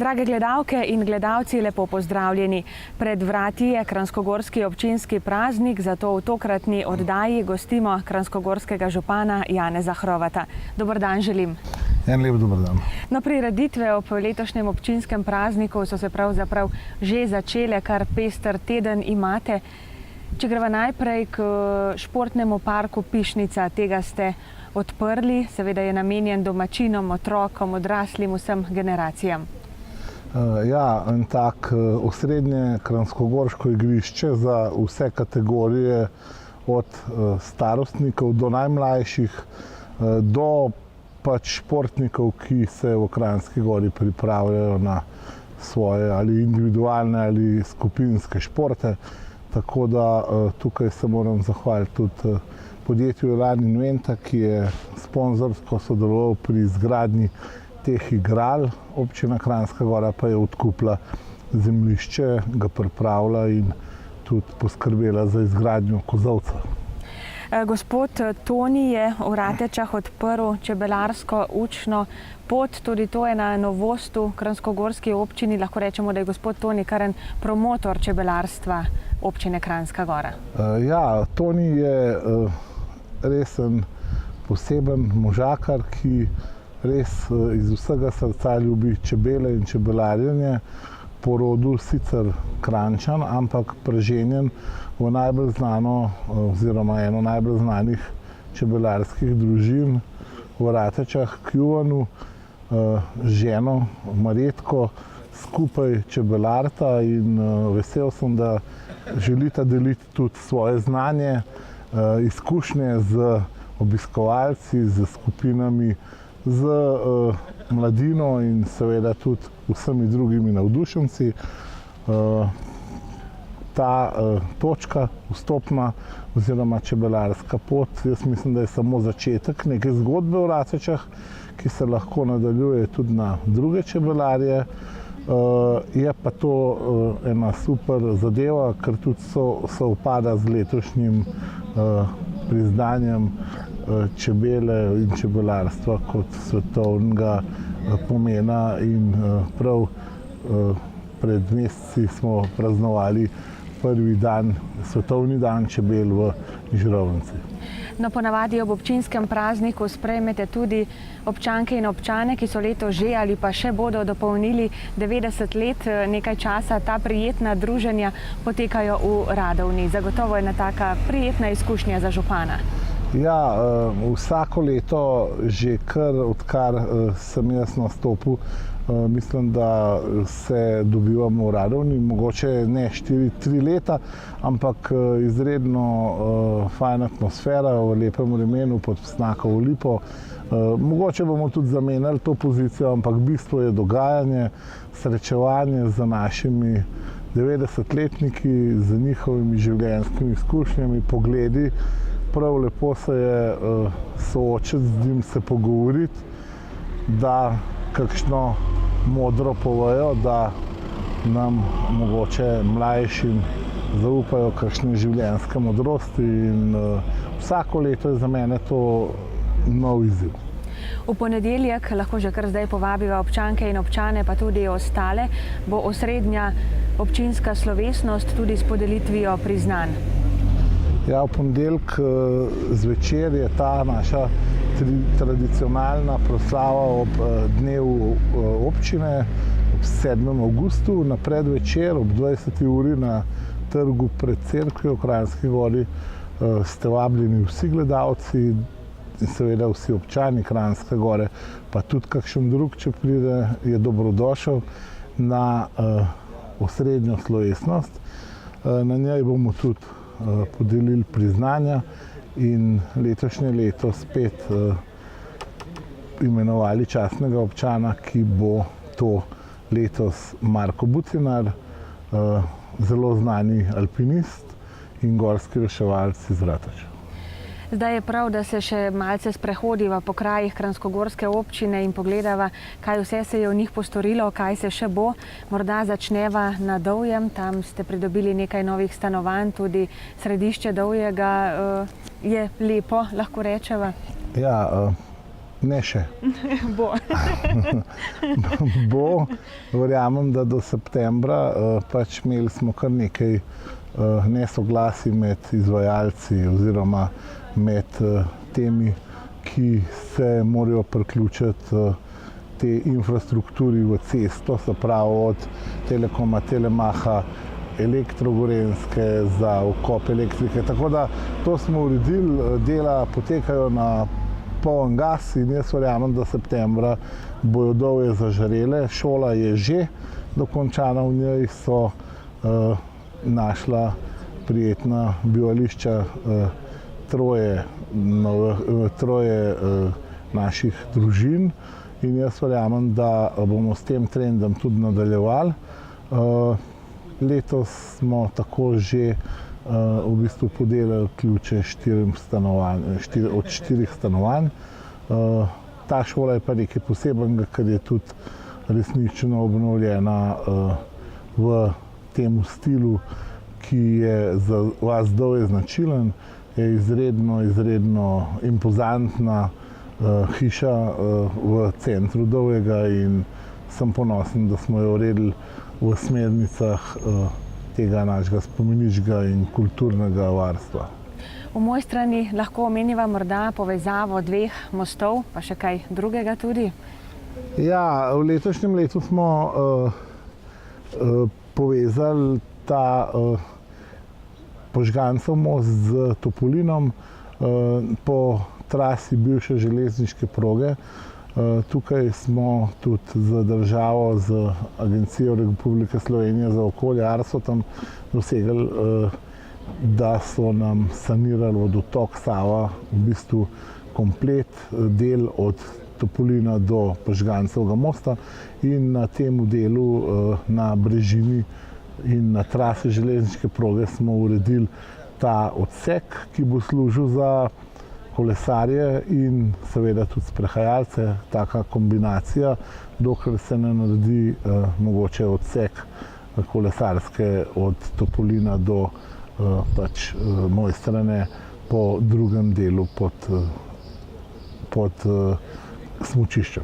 Drage gledalke in gledalci, lepo pozdravljeni. Pred vrati je kranjskogorski občinski praznik, zato v tokratni oddaji gostimo kranjskogorskega župana Janeza Hrovata. Dober dan želim. En lep dober dan. No, prireditve ob letošnjem občinskem prazniku so se pravzaprav že začele, kar pester teden imate. Če greva najprej k športnemu parku Pišnica, tega ste odprli, seveda je namenjen domačinom, otrokom, odraslim, vsem generacijam. Ja, en tak osrednje kranjskogorsko igrišče za vse kategorije, od starostnikov do najmlajših, do pač športnikov, ki se v Kranjski Gori pripravljajo na svoje ali individualne ali skupinske športe. Tako da tukaj se moram zahvaliti tudi podjetju Elan Inventa, ki je sponzorsko sodeloval pri izgradnji teh igral. Občina Kranjska Gora pa je odkupila zemljišče, ga pripravila in tudi poskrbela za izgradnjo kozolca. Gospod Toni je v Ratečah odprl čebelarsko učno pot, tudi to je na novost v kranjskogorski občini. Lahko rečemo, da je gospod Toni kar en promotor čebelarstva občine Kranjska Gora. Ja, Toni je resen poseben možakar, ki res iz vsega srca ljubi čebele in čebelarjenje. Po rodu sicer Kranjčan, ampak preženjen v najbolj znano oziroma eno najbolj znanih čebelarskih družin v Ratečah, Kljuvanu, ženo Marjetko, skupaj čebelarta in vesel sem, da želita deliti tudi svoje znanje, izkušnje z obiskovalci, z skupinami, z mladino in seveda tudi vsemi drugimi navdušenci. Ta točka, vstopna oziroma čebelarska pot, jaz mislim, da je samo začetek neke zgodbe v Ratečah, ki se lahko nadaljuje tudi na druge čebelarje. Je pa to ena super zadeva, ker tudi sovpada z letošnjim priznanjem čebele in čebelarstva kot svetovnega pomena in prav pred meseci smo praznovali prvi dan, svetovni dan čebel v Žirovnici. No, ponavadi ob občinskem prazniku sprejmete tudi občanke in občane, ki so letos že ali pa še bodo dopolnili 90 let. Nekaj časa ta prijetna druženja potekajo v Radovni. Zagotovo je ena taka prijetna izkušnja za župana. Ja, vsako leto, že odkar sem jaz nastopil, mislim, da se dobivamo v Radovni, mogoče ne 4-3 leta, ampak izredno fajna atmosfera v lepem vremenu pod Vsnakovo lipo. Mogoče bomo tudi zamenjali to pozicijo, ampak bistvo je dogajanje, srečevanje z našimi 90-letniki, z njihovimi življenjskimi izkušnjami, pogledi. Prav lepo se je soočiti z njim, se pogovoriti, da kakšno modro povejo, da nam mogoče mlajšim zaupajo kakšne življenjske modrosti in vsako leto je za mene to nov izziv. V ponedeljek, lahko že kar zdaj povabiva občanke in občane, pa tudi ostale, bo osrednja občinska slovesnost tudi s podelitvijo priznanj. Ja, v ponedeljek zvečer je ta naša tradicionalna proslava ob dnevu občine, ob 7. avgustu, na predvečer ob 20. uri na trgu pred cerkvijo v Kranjski Gori ste vabljeni vsi gledalci in seveda vsi občani Kranjske Gore, pa tudi kakšen drug, če pride, je dobrodošel na osrednjo slovesnost. Na njej bomo tudi podelili priznanja in letošnje leto spet imenovali častnega občana, ki bo to letos Marko Bucinar, zelo znani alpinist in gorski reševalec iz Rateča. Zdaj je prav, da se še malce sprehodiva po krajih kranjskogorske občine in pogledava, kaj vse se je v njih postorilo, kaj se še bo. Morda začneva na Dovjem, tam ste pridobili nekaj novih stanovanj, tudi središče Dovjega je lepo, lahko rečeva. Ja, Ne še. Bo. Bo, verjamem, da do septembra. Pač imeli smo kar nekaj nesoglasij med izvajalci oziroma med temi, ki se morajo priključiti te infrastrukturi v cesto, se pravi od Telekoma, Telemaha, Elektro Gorenjske za vkop elektrike. Tako da to smo uredili, dela potekajo na poln gas in jaz verjamem, da septembra bojo Dovje zažarele. Šola je že dokončana, v njej so našla prijetna bivališča troje naših družin in jaz verjamem, da bomo s tem trendom tudi nadaljevali. Letos smo tako že v bistvu podelili ključe od 4 stanovanj. Ta šola je pa nekaj posebnega, ker je tudi resnično obnovljena v tem stilu, ki je za vas Dovje značilen. Je izredno impozantna hiša v centru Dovjega in sem ponosen, da smo jo uredili v smernicah tega našega spomeniškega in kulturnega varstva. V moji strani lahko omeniva morda povezavo 2 mostov, pa še kaj drugega tudi? Ja, v letošnjem letu smo povezali ta Požgancev most z Topolinom po trasi bivše železniške proge. Tukaj smo tudi z državo, z Agencijo Republike Slovenije za okolje, Arsotom, dosegli, da so nam sanirali vodotok Sava, v bistvu komplet del od Topolina do Požgancevega mosta in na tem delu na brežini in na trasi železniške proge smo uredili ta odsek, ki bo služil za kolesarje in seveda tudi sprehajalce, taka kombinacija, dokler se ne naredi mogoče odsek kolesarske od Topolina do Mojstrane po drugem delu pod smučiščem.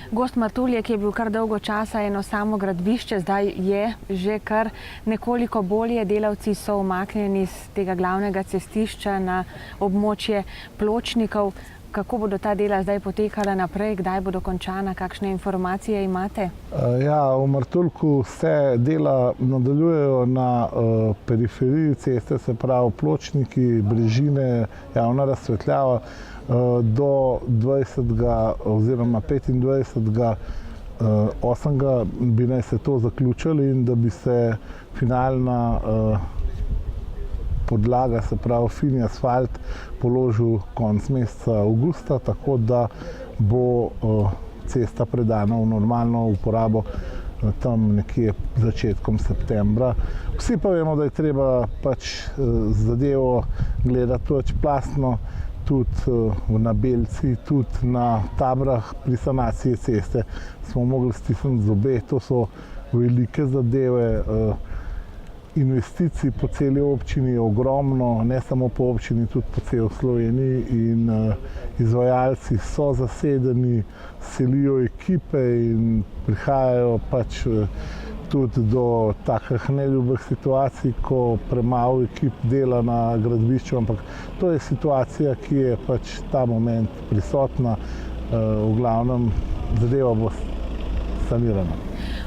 Gozd Martuljek, ki je bil kar dolgo časa eno samo gradbišče, zdaj je že kar nekoliko bolje. Delavci so umaknjeni z tega glavnega cestišča na območje pločnikov. Kako bodo ta dela zdaj potekala naprej, kdaj bodo končana, kakšne informacije imate? Ja, v Martuljku se dela nadaljujejo na periferiji ceste, se pravi pločniki, brežine, javna razsvetljava. Do 20. oziroma 25. 8. bi naj se to zaključili in da bi se finalna podlaga, se pravi fini asfalt, položil konec meseca avgusta, tako da bo cesta predana v normalno uporabo tam nekje začetkom septembra. Vsi pa vemo, da je treba pač zadevo gledati večplastno, tudi na Belci, tudi na Tabrah pri sanaciji ceste smo mogli stisniti zobe. To so velike zadeve. Investicij po celi občini je ogromno, ne samo po občini, tudi po celi Sloveniji in izvajalci so zasedeni, selijo ekipe in prihajajo pač tudi do takih neljubih situacij, ko premalo ekip dela na gradbišču, ampak to je situacija, ki je pač ta moment prisotna. V glavnem zadeva bo sanirana.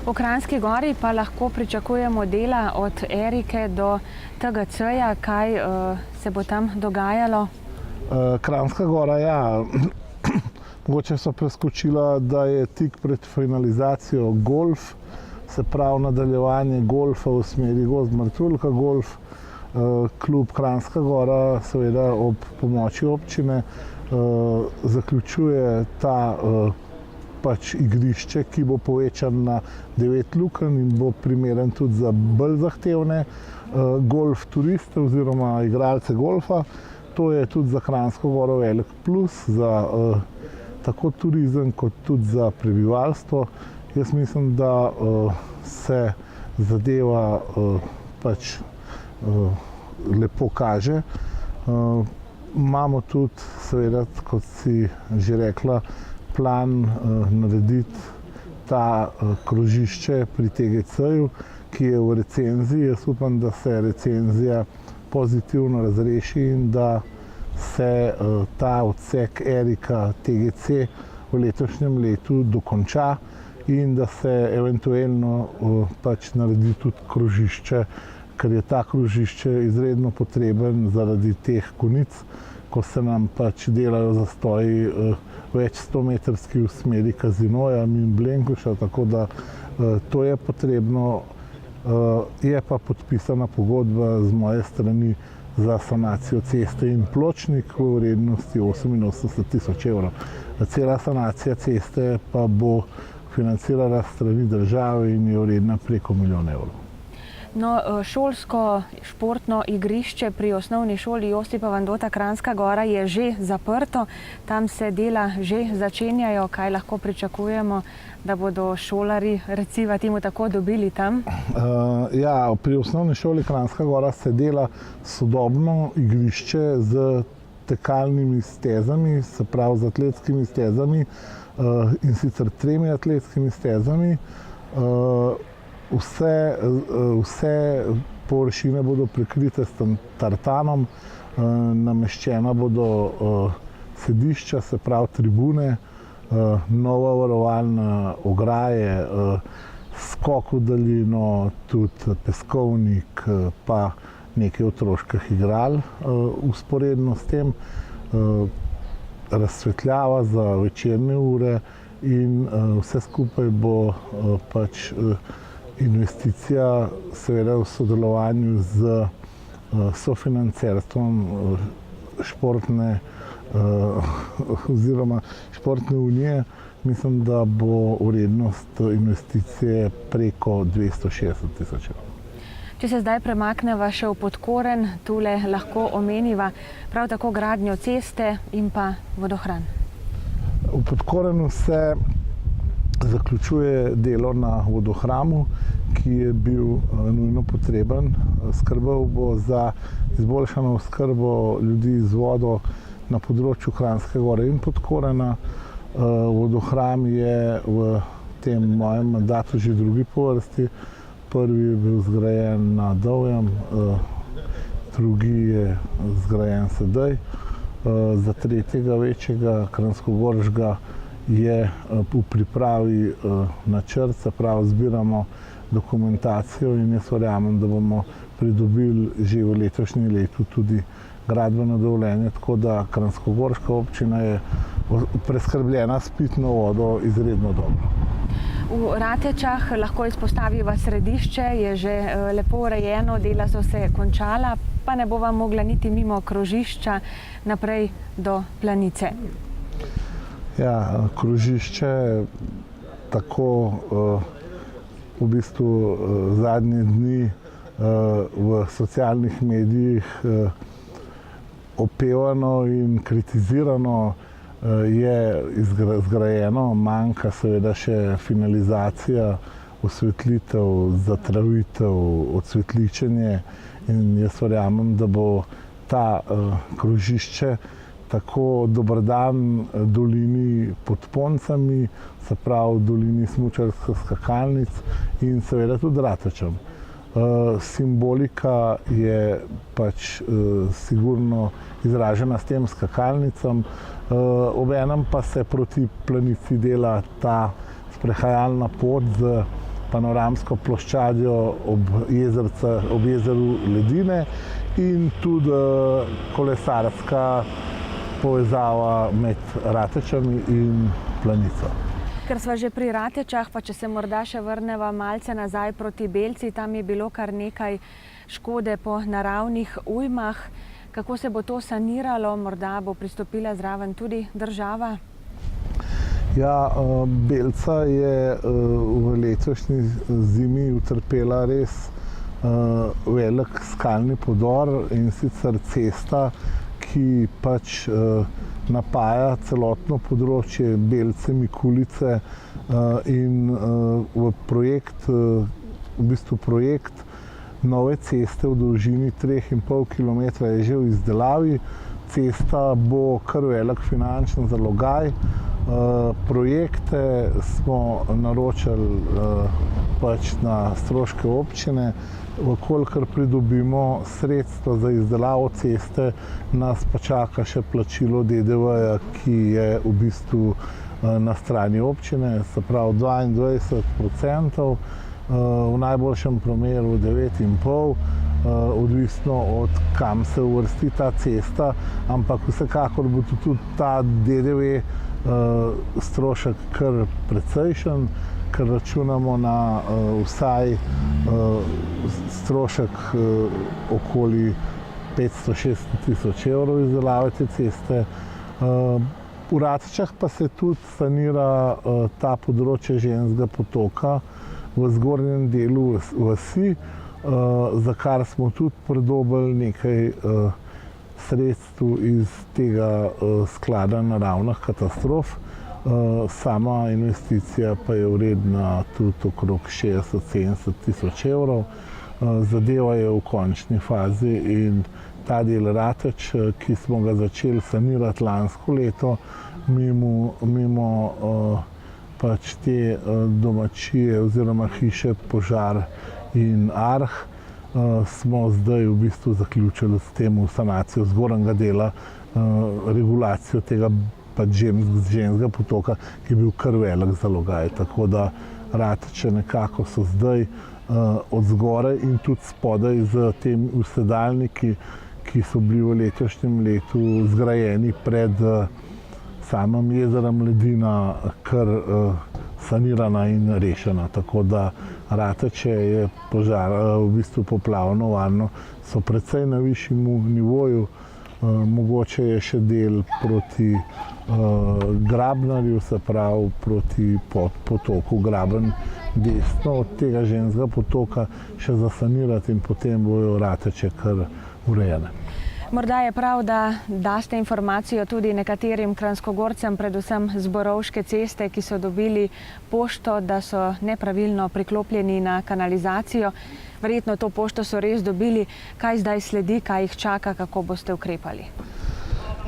V Kranjski Gori pa lahko pričakujemo dela od Erike do TGC-ja. Kaj se bo tam dogajalo? Kranjska Gora, ja. Mogoče so preskočila, da je tik pred finalizacijo golf, se pravi nadaljevanje golfa v smeri Gozd Martuljka golf. Klub Kranjska Gora, seveda ob pomoči občine, zaključuje ta pač igrišče, ki bo povečan na 9 lukenj in bo primeren tudi za bolj zahtevne golf turiste oziroma igralce golfa. To je tudi za Kranjsko Goro velik plus, za tako turizem kot tudi za prebivalstvo. Jaz mislim, da se zadeva pač lepo kaže. Imamo tudi, seveda, kot si že rekla, plan narediti ta krožišče pri TGC-ju, ki je v recenziji. Jaz upam, da se recenzija pozitivno razreši in da se ta odsek Erika TGC v letošnjem letu dokonča in da se eventualno pač naredi tudi krožišče, ker je ta krožišče izredno potreben zaradi teh konic, ko se nam pač delajo zastoji več 100-metrski v smeri Kazinoja in Blenkoša, tako da to je potrebno. Je pa podpisana pogodba z moje strani za sanacijo ceste in pločnik v vrednosti 88 000 evrov. Cela sanacija ceste pa bo financirana strani države in je vredna preko 1 milijon evrov. No, šolsko športno igrišče pri osnovni šoli Josipa Vandota Kranjska Gora je že zaprto. Tam se dela že začenjajo. Kaj lahko pričakujemo, da bodo šolarji, recimo temu tako, dobili tam? Ja, pri osnovni šoli Kranjska Gora se dela sodobno igrišče z tekalnimi stezami, se pravi z atletskimi stezami, in sicer 3 atletskimi stezami. Vse površine bodo prekrite s tartanom, nameščena bodo sedišča, se pravi tribune, nova varovalna ograje, skok v daljino, tudi peskovnik, pa nekaj otroških igral vzporedno s tem, razsvetljava za večerne ure in vse skupaj bo pač investicija, seveda v sodelovanju z sofinancerstvom športne oziroma športne unije. Mislim, da bo vrednost investicije preko 260 000 evrov. Če se zdaj premakneva še v Podkoren, tule lahko omeniva prav tako gradnjo ceste in pa vodohran. V Podkorenu se zaključuje delo na vodohranu, ki je bil nujno potreben. Skrbel bo za izboljšano oskrbo ljudi z vodo na področju Kranjske Gore in Podkorena. Vodohran je v tem mojem mandatu že drugi po vrsti. Prvi je bil zgrajen na Dovjem, drugi je zgrajen sedaj. Za tretjega večjega kranjskogorškega je v pripravi načrt, se pravi zbiramo dokumentacijo in jaz verjamem, da bomo pridobili že v letošnjem letu tudi gradbeno dovoljenje, tako da kranjskogorška občina je preskrbljena s pitno vodo izredno dobro. V Ratečah lahko izpostaviva središče, je že lepo urejeno, dela so se končala, pa ne bova mogla niti mimo krožišča naprej do Planice. Ja, krožišče tako v bistvu zadnje dni v socialnih medijih opevano in kritizirano je zgrajeno, manjka seveda še finalizacija, osvetlitev, zatravitev, odsvetličenje in jaz verjamem, da bo ta krožišče tako dober dan dolini pod Poncami, se pravi dolini smučarskih skakalnic in seveda tudi Ratečam. Simbolika je pač sigurno izražena s tem skakalnicam, obenem pa se proti Planici dela ta sprehajalna pot z panoramsko ploščadjo ob jezeru Ledine in tudi kolesarska povezava med Ratečami in Planico. Ker sva že pri Ratečah, pa če se morda še vrneva malce nazaj proti Belci, tam je bilo kar nekaj škode po naravnih ujmah. Kako se bo to saniralo? Morda bo pristopila zraven tudi država? Ja, Belca je v letošnji zimi utrpela res velik skalni podor in sicer cesta, ki pač napaja celotno področje Belce, Mikulice in projekt nove ceste v dolžini 3,5 km je že v izdelavi. cesta bo kar velik finančni zalogaj. Projekte smo naročili pač na stroške občine. Vkolikor pridobimo sredstva za izdelavo ceste, nas pa čaka še plačilo DDV-ja, ki je v bistvu na strani občine, se pravi 22%, v najboljšem primeru 9,5%, odvisno od kam se uvrsti ta cesta, ampak vsekakor bo tudi ta DDV strošek kar precejšen, ker računamo na vsaj strošek okoli 500–600 tisoč evrov izdelave te ceste. V Rateče pa se tudi sanira ta področje Ženskega potoka v zgornjem delu vasi, za kar smo tudi pridobili nekaj sredstev iz tega sklada naravnih katastrof. Sama investicija pa je vredna tudi okrog 60–70 tisoč evrov. Zadeva je v končni fazi in ta del Rateč, ki smo ga začeli sanirati lansko leto, mimo pač te domačije oziroma hiše Požar in Arh, smo zdaj v bistvu zaključili s tem sanacijo zgornjega dela, regulacijo tega Ženskega potoka, ki je bil kar velik zalogaj. Tako da Rateče nekako so zdaj od zgoraj in tudi spodaj z temi usedalniki, ki so bili v letošnjem letu zgrajeni pred samim jezerom Ledina, kar sanirana in rešena. Tako da Rateče je v bistvu poplavno varno, so precej na višjem nivoju. Mogoče je še del proti Grabnarju, se pravi proti potoku Graben desno od tega Ženskega potoka še zasanirati in potem bojo Rateče kar urejene. Morda je prav, da daste informacijo tudi nekaterim kranjskogorcem, predvsem z Borovške ceste, ki so dobili pošto, da so nepravilno priklopljeni na kanalizacijo. Verjetno to pošto so res dobili. Kaj zdaj sledi, kaj jih čaka, kako boste ukrepali?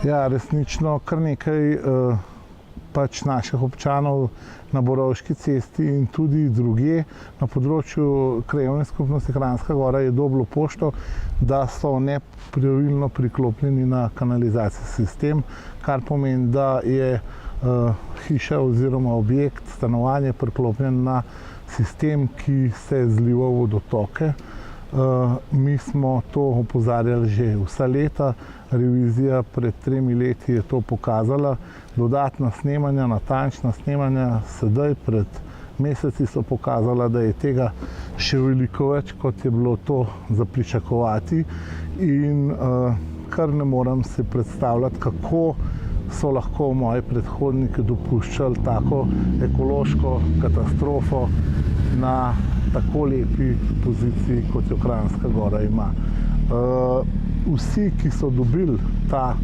Ja, resnično kar nekaj pač naših občanov na Borovški cesti in tudi drugje na področju krajevne skupnosti Kranjska Gora je dobilo pošto, da so nepravilno priklopljeni na kanalizacijski sistem, kar pomeni, da je hiša oziroma objekt, stanovanje priklopljen na sistem, ki se zliva v vodotoke. Mi smo to opozarjali že vsa leta, revizija pred 3 leti je to pokazala. Dodatna snemanja, natančna snemanja sedaj pred meseci so pokazala, da je tega še veliko več, kot je bilo to za pričakovati. In kar ne morem si predstavljati, kako so lahko moji predhodniki dopuščali tako ekološko katastrofo na tako lepi poziciji, kot jo Kranjska Gora ima. Vsi, ki so dobili ta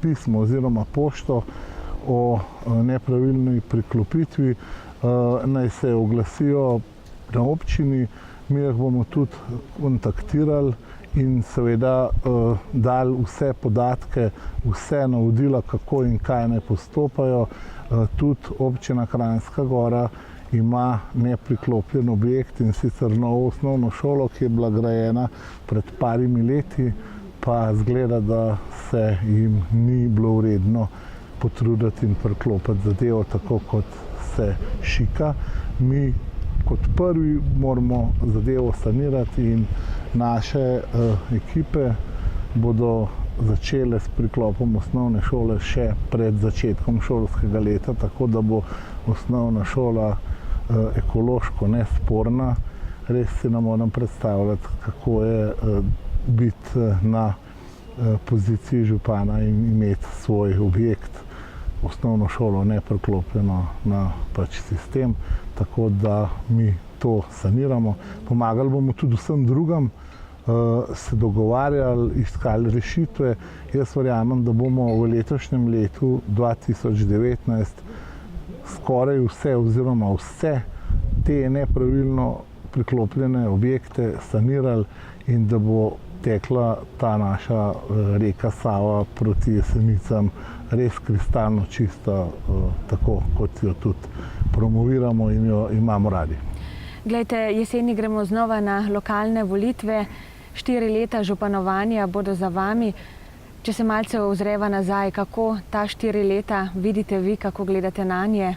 pismo oziroma pošto o nepravilni priklopitvi, naj se oglasijo na občini, mi jih bomo tudi kontaktirali in seveda dali vse podatke, vse navodila, kako in kaj naj postopajo. Tudi občina Kranjska Gora ima nepriklopljen objekt, in sicer novo osnovno šolo, ki je bila grajena pred parimi leti, pa zgleda, da se jim ni bilo vredno potruditi in priklopiti zadevo tako, kot se šika. Mi kot prvi moramo zadevo sanirati in naše ekipe bodo začele s priklopom osnovne šole še pred začetkom šolskega leta, tako da bo osnovna šola ekološko nesporna. Res si ne morem predstavljati, kako je biti na poziciji župana in imeti svoj objekt, osnovno šolo nepriklopljeno na pač sistem, tako da mi to saniramo. Pomagali bomo tudi vsem drugim, se dogovarjali, iskali rešitve. Jaz verjamem, da bomo v letošnjem letu 2019 skoraj vse oziroma vse te nepravilno priklopljene objekte sanirali in da bo tekla ta naša reka Sava proti Jesenicam res kristalno čista, tako kot jo tudi promoviramo in jo imamo radi. Glejte, jeseni gremo znova na lokalne volitve, 4 leta županovanja bodo za vami. Če se malce ozreva nazaj, kako ta 4 leta vidite vi, kako gledate nanje?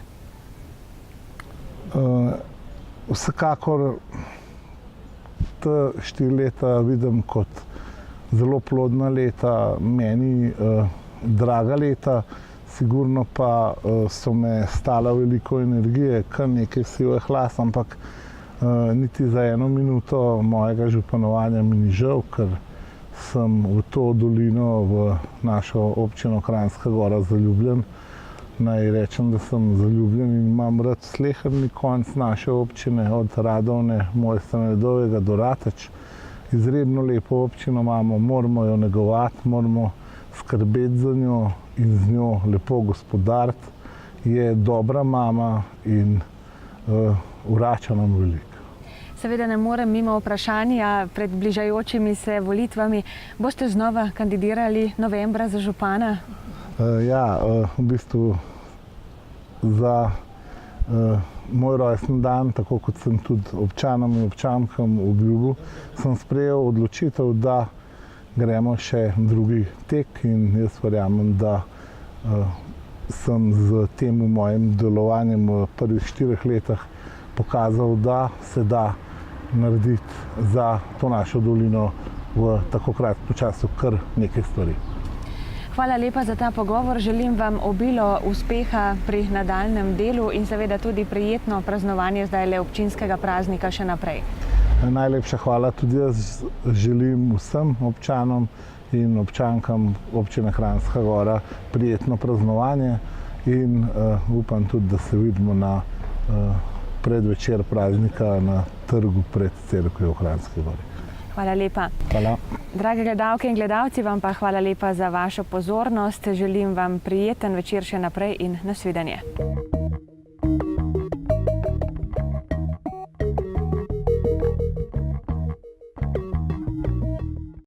Vsekakor ta 4 leta vidim kot zelo plodna leta, meni draga leta, sigurno pa so me stala veliko energije, kar nekaj sivih las, ampak niti za 1 minuto mojega županovanja mi ni žal, ker sem v to dolino, v našo občino Kranjska Gora zaljubljen. Naj rečem, da sem zaljubljen in imam rad sleherni konec naše občine, od Radovne, Mojstra Nedovega do Rateč. Izredno lepo občino imamo, moramo jo negovati, moramo skrbeti za njo in z njo lepo gospodariti. Je dobra mama in vrača nam veliko. Seveda ne morem mimo vprašanja pred bližajočimi se volitvami. Boste znova kandidirali novembra za župana? Ja, v bistvu za moj rojstni dan, tako kot sem tudi občanom in občankam obljubil, sem sprejel odločitev, da gremo še drugi tek in jaz verjamem, da sem z tem mojim delovanjem v prvih 4 letih pokazal, da se da narediti za to našo dolino v tako kratkem času kar nekaj stvari. Hvala lepa za ta pogovor. Želim vam obilo uspeha pri nadaljnem delu in seveda tudi prijetno praznovanje zdajle občinskega praznika še naprej. Najlepša hvala tudi jaz želim vsem občanom in občankam občine Kranjska Gora prijetno praznovanje in upam tudi, da se vidimo na predvečer praznika na trgu pred cerkvijo v Kranjski Gori. Hvala lepa. Hvala. Drage gledalke in gledalci, vam pa hvala lepa za vašo pozornost. Želim vam prijeten večer še naprej in nasvidenje.